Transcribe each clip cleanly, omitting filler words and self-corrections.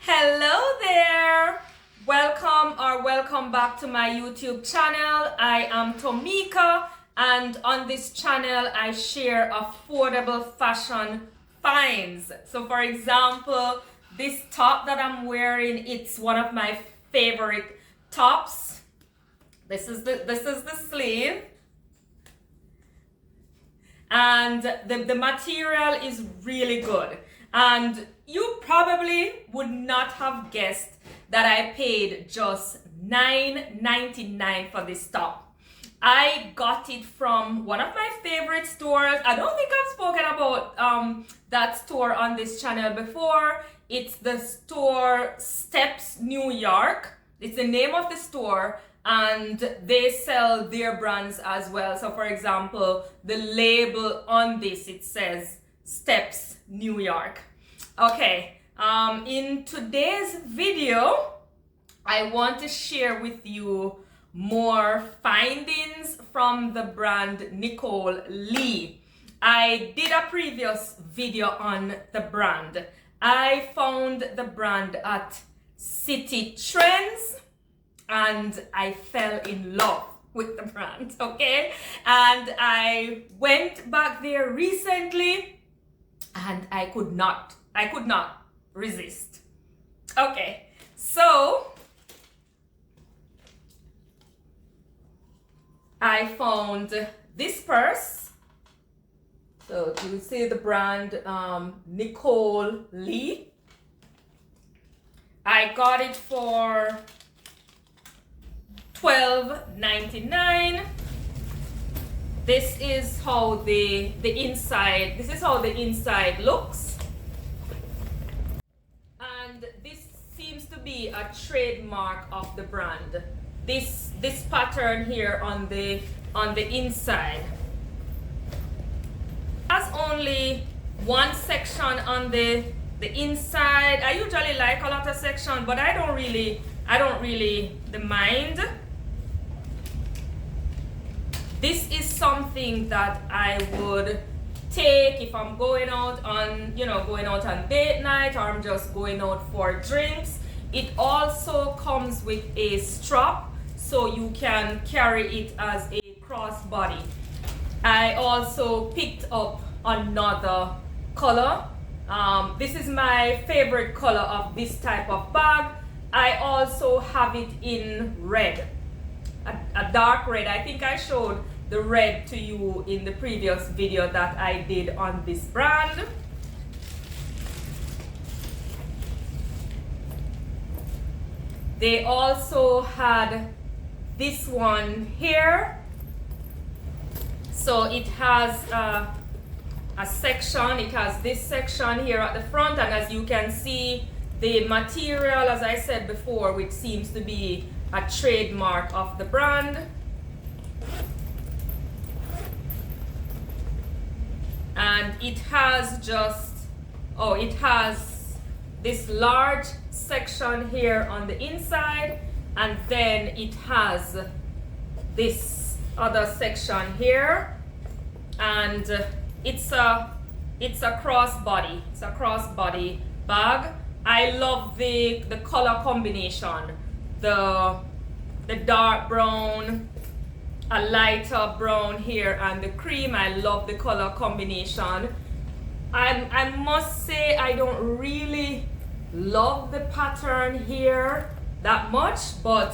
Hello there! Welcome back to my YouTube channel. I am Tomika, and on this channel I share affordable fashion finds. So for example, this top that I'm wearing, it's one of my favorite tops. This is the sleeve. And the material is really good. And you probably would not have guessed that I paid just $9.99 for this top. I got it from one of my favorite stores. I don't think I've spoken about that store on this channel before. It's the store Steps New York. It's the name of the store, and they sell their brands as well. So for example, the label on this, it says Steps New York. Okay, in today's video, I want to share with you more findings from the brand Nicole Lee. I did a previous video on the brand. I found the brand at City Trends and I fell in love with the brand, okay? And I went back there recently and I could not resist. Okay, so I found this purse. So you see the brand Nicole Lee. I got it for $12.99. This is how the inside looks, and this seems to be a trademark of the brand. This pattern here on the inside has only one section on the inside. I usually like a lot of section, but I don't really mind. This is something that I would take if I'm going out on date night, or I'm just going out for drinks. It also comes with a strap, so you can carry it as a crossbody. I also picked up another color. This is my favorite color of this type of bag. I also have it in red, a dark red. I think I showed the red to you in the previous video that I did on this brand. They also had this one here. So it has a section, it has this section here at the front, and as you can see, the material, as I said before, which seems to be a trademark of the brand. And it has it has this large section here on the inside, and then it has this other section here, and it's a crossbody. It's a crossbody bag. I love the color combination, the dark brown, a lighter brown here, and the cream. I love the color combination. I must say I don't really love the pattern here that much, but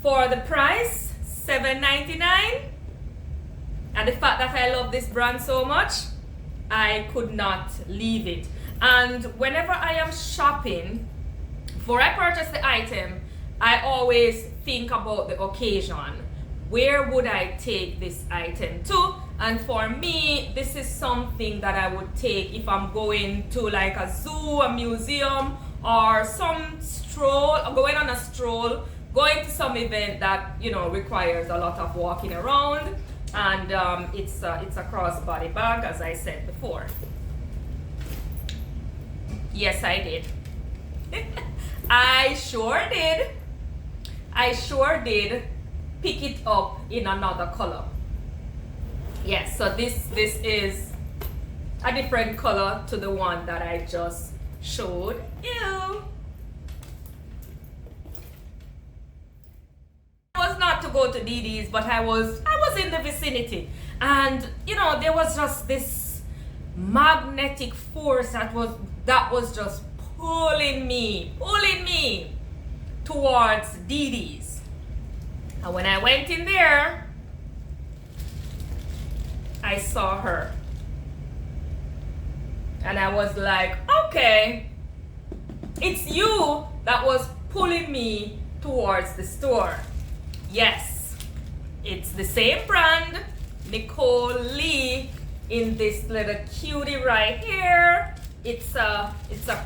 for the price, $7.99, and the fact that I love this brand so much, I could not leave it. And whenever I am shopping, before I purchase the item, I always think about the occasion. Where would I take this item to? And for me, this is something that I would take if I'm going to like a zoo, a museum, or some stroll, going on a stroll, going to some event that requires a lot of walking around. And it's a crossbody bag, as I said before. Yes, I did. I sure did pick it up in another color. Yes, so this is a different color to the one that I just showed you. go to DD's, but I was in the vicinity, and you know, there was just this magnetic force that was just pulling me towards DD's. And when I went in there, I saw her. And I was like, okay, it's you that was pulling me towards the store. Yes, it's the same brand, Nicole Lee, in this little cutie right here. It's a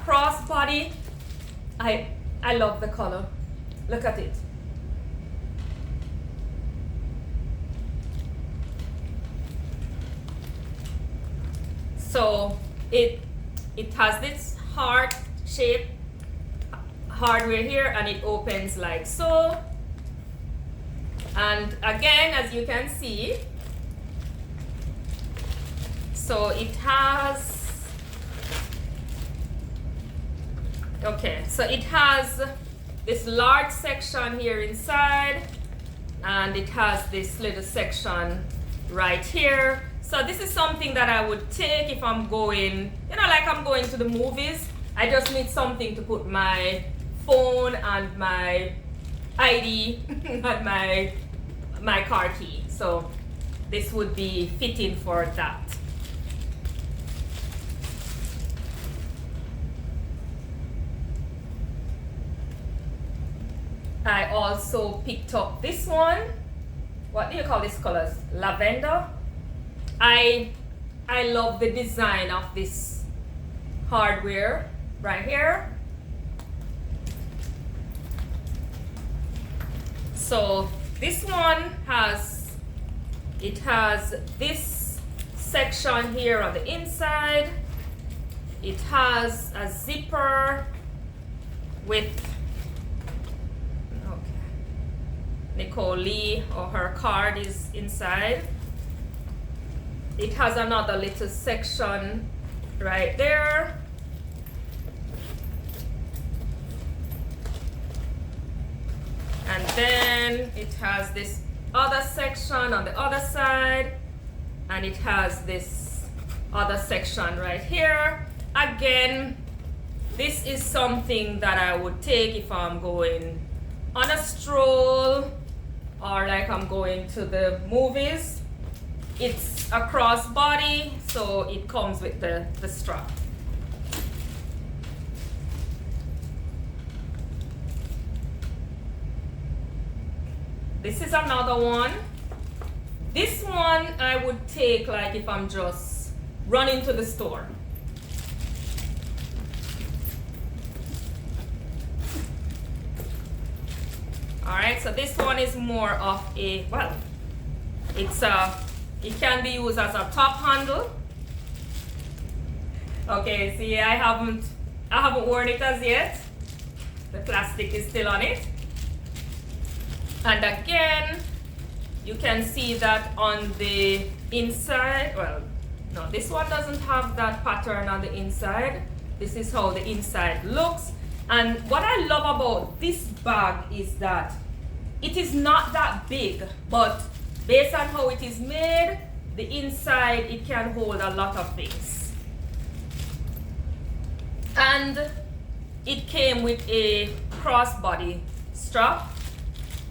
crossbody. I love the color. Look at it. So it has this heart shape hardware here, and it opens like so. And again, as you can see, so it has, okay, so it has this large section here inside, and it has this little section right here. So this is something that I would take if I'm going, you know, like I'm going to the movies. I just need something to put my phone and my ID and my car key. So this would be fitting for that. I also picked up this one. What do you call this colors? Lavender. I love the design of this hardware right here. So this one has this section here on the inside. It has a zipper with Nicole Lee, or her card is inside. It has another little section right there. And then it has this other section on the other side, and it has this other section right here. Again, this is something that I would take if I'm going on a stroll, or like I'm going to the movies. It's a crossbody, so it comes with the strap. This is another one. This one I would take like if I'm just running to the store. Alright, so this one is more of a, well, it can be used as a top handle. Okay, see, I haven't worn it as yet. The plastic is still on it. And again, you can see that on the inside. Well, no, this one doesn't have that pattern on the inside. This is how the inside looks. And what I love about this bag is that it is not that big, but based on how it is made, the inside, it can hold a lot of things. And it came with a crossbody strap,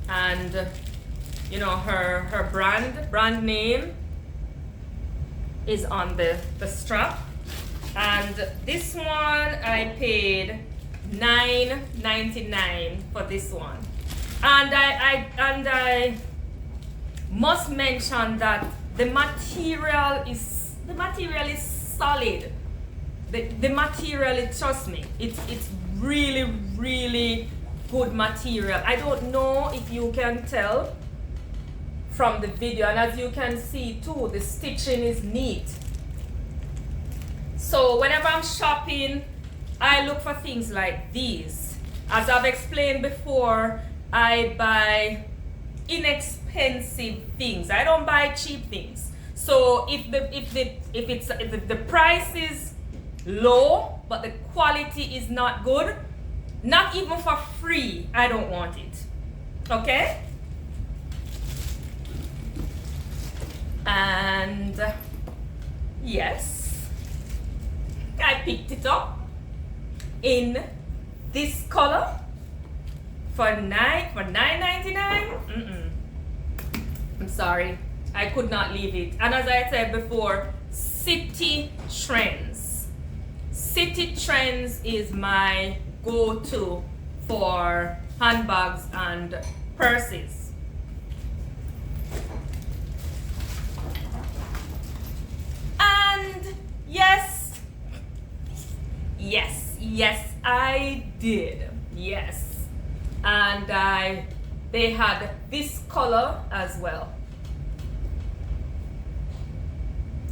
and you know, her brand name is on the strap. And this one I paid $9.99 for this one. And I must mention that the material is solid. The material, trust me, it's really, really good material. I don't know if you can tell from the video, and as you can see too, the stitching is neat. So whenever I'm shopping, I look for things like these. As I've explained before, I buy inexpensive things. I don't buy cheap things. So if the price is low but the quality is not good, not even for free, I don't want it. Okay? And yes, I picked it up in this color for $9.99. I'm sorry, I could not leave it. And as I said before, City Trends. City Trends is my go-to for handbags and purses. And yes, I did. Yes. And they had this color as well.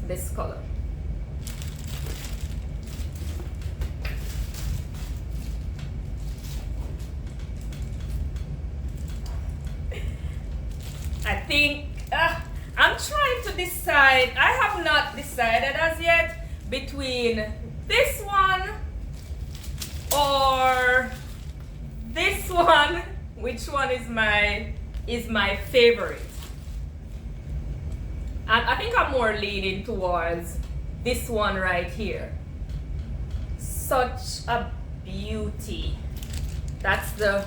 This color. I think I'm trying to decide. I have not decided as yet between this one or this one. Which one is my favorite? And I think I'm more leaning towards this one right here. Such a beauty. That's the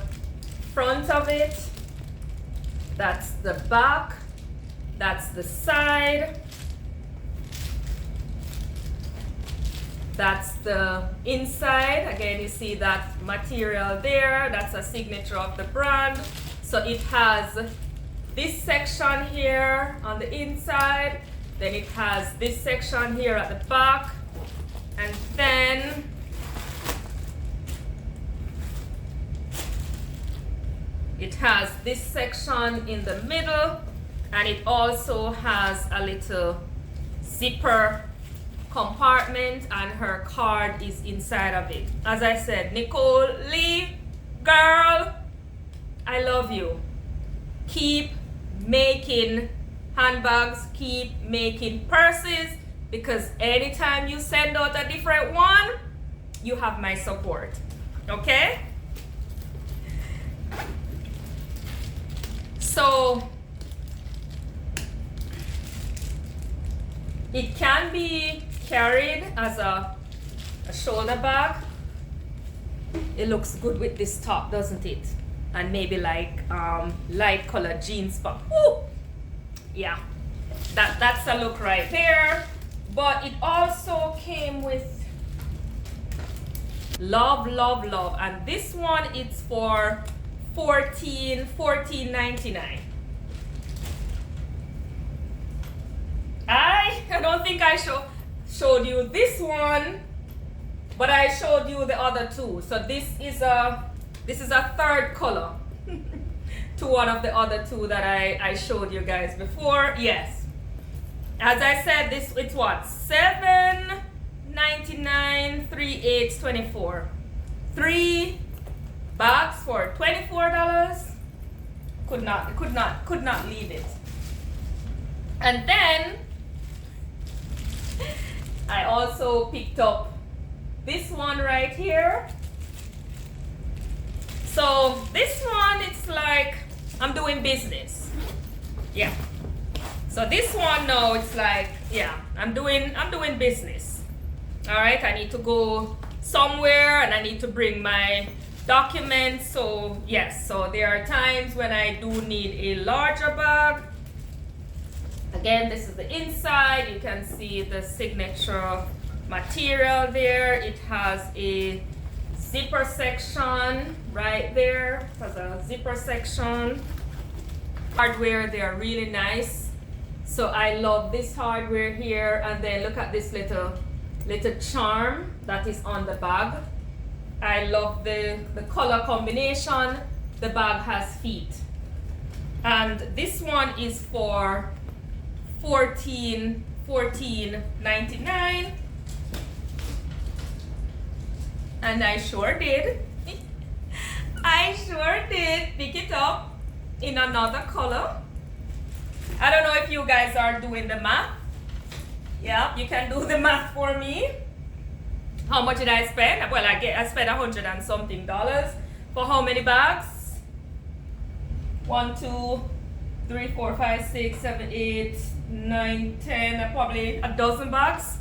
front of it. That's the back. That's the side. That's the inside. Again, you see that material there. That's a signature of the brand. So it has this section here on the inside. Then it has this section here at the back. And then it has this section in the middle. And it also has a little zipper compartment, and her card is inside of it. As I said, Nicole Lee, girl, I love you. Keep making handbags, keep making purses, because anytime you send out a different one, you have my support. Okay? So it can be carried as a shoulder bag. It looks good with this top, doesn't it? And maybe like light colored jeans, but whoo, yeah, that's a look right there. But it also came with love, and this one it's for $14.99. I don't think I showed you this one, but I showed you the other two. So this is a third color to one of the other two that I showed you guys before. Yes, as I said, it's what, $7.99, 3 8 24, 3 bags for $24. Could not leave it. And then I also picked up this one right here. So this one, it's like I'm doing business. Yeah. So this one now, it's like, yeah, I'm doing business. All right, I need to go somewhere and I need to bring my documents. So yes, so there are times when I do need a larger bag. Again, this is the inside. You can see the signature material there. It has a zipper section right there. It has a zipper section. Hardware, they are really nice. So I love this hardware here. And then look at this little charm that is on the bag. I love the color combination. The bag has feet. And this one is for $14.99. And I sure did pick it up in another color. I don't know if you guys are doing the math. Yeah, you can do the math for me. How much did I spend? Well, I spent $100 and something for how many bags? 1, 2, 3, 4, 5, 6, 7, 8, 9, 10, probably a dozen bags.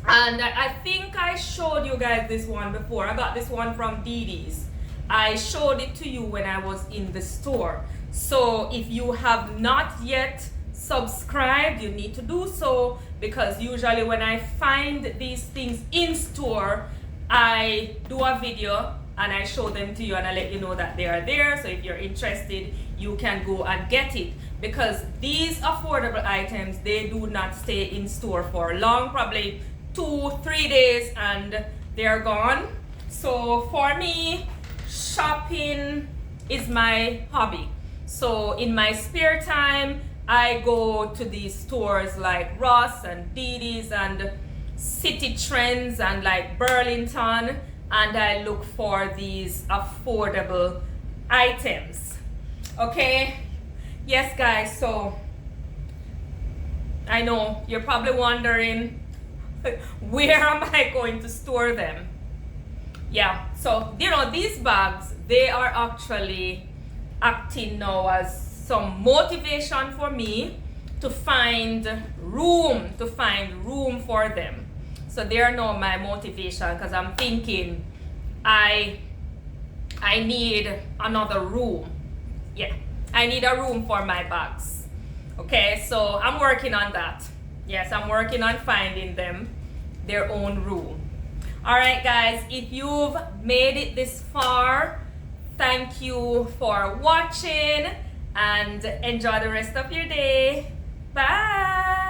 And I think I showed you guys this one before. I got this one from DD's. I showed it to you when I was in the store. So if you have not yet subscribed, you need to do so, because usually when I find these things in store, I do a video and I show them to you and I let you know that they are there. So if you're interested, you can go and get it, because these affordable items, they do not stay in store for long, probably 2-3 days and they're gone. So for me, shopping is my hobby. So in my spare time, I go to these stores like Ross and DD's and City Trends and like Burlington, and I look for these affordable items. Okay, yes guys, so I know you're probably wondering, where am I going to store them? Yeah, so you know, these bags, they are actually acting now as some motivation for me to find room for them. So they are now my motivation, because I'm thinking I need another room. Yeah, I need a room for my bags. Okay, so I'm working on that. Yes, I'm working on finding them their own room. All right, guys, if you've made it this far, thank you for watching and enjoy the rest of your day. Bye.